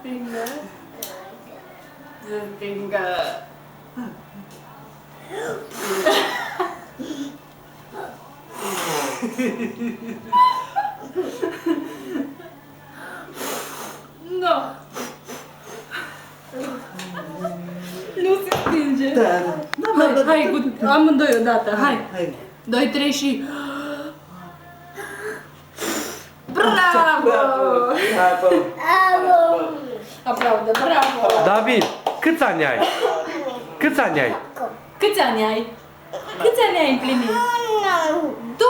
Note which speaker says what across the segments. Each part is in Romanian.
Speaker 1: stângă. Stângă. Nu. Nu se stinge.
Speaker 2: Da.
Speaker 1: Hai cu amândoi odată. Hai. 2, 3 și... Bravo! Aplaudă, bravo!
Speaker 3: David, câți ani ai? Câți ani ai?
Speaker 1: Câți ani ai? Câți ani ai împlinit? 2,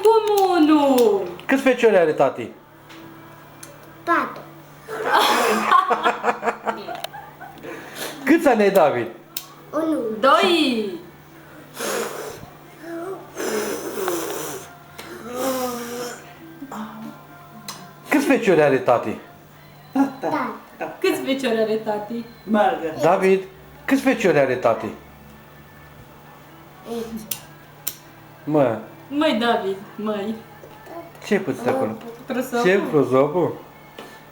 Speaker 1: cum 1?
Speaker 3: Câți feciori are tati?
Speaker 4: 4.
Speaker 3: Câți ani ai, David?
Speaker 4: 1.
Speaker 1: 2.
Speaker 3: Câți feciori are tati?
Speaker 4: Da.
Speaker 1: Câți feciori are tati?
Speaker 2: Marga.
Speaker 3: David, câți feciori are tati? Mă,
Speaker 1: Măi, David, măi.
Speaker 3: ce-ai putut acolo?
Speaker 1: Prosopul.
Speaker 3: Ce prosopul?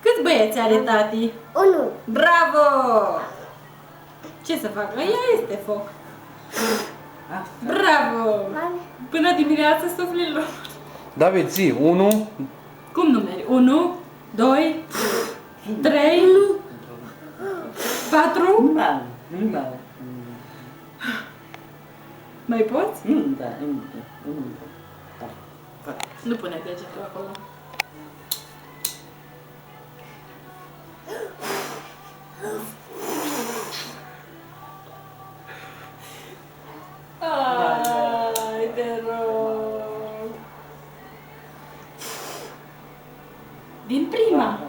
Speaker 1: Câți băieți are tati?
Speaker 4: 1.
Speaker 1: Bravo! Ce să fac? Ea este foc. Bravo! Până dimineața suflilor.
Speaker 3: David, zi, 1,
Speaker 1: Cum numeri? 1, 2, 3, 4.
Speaker 2: Nu.
Speaker 1: Mai poți?
Speaker 2: Da.
Speaker 1: Nu pune degetul acolo. Ai, te rog. Din prima.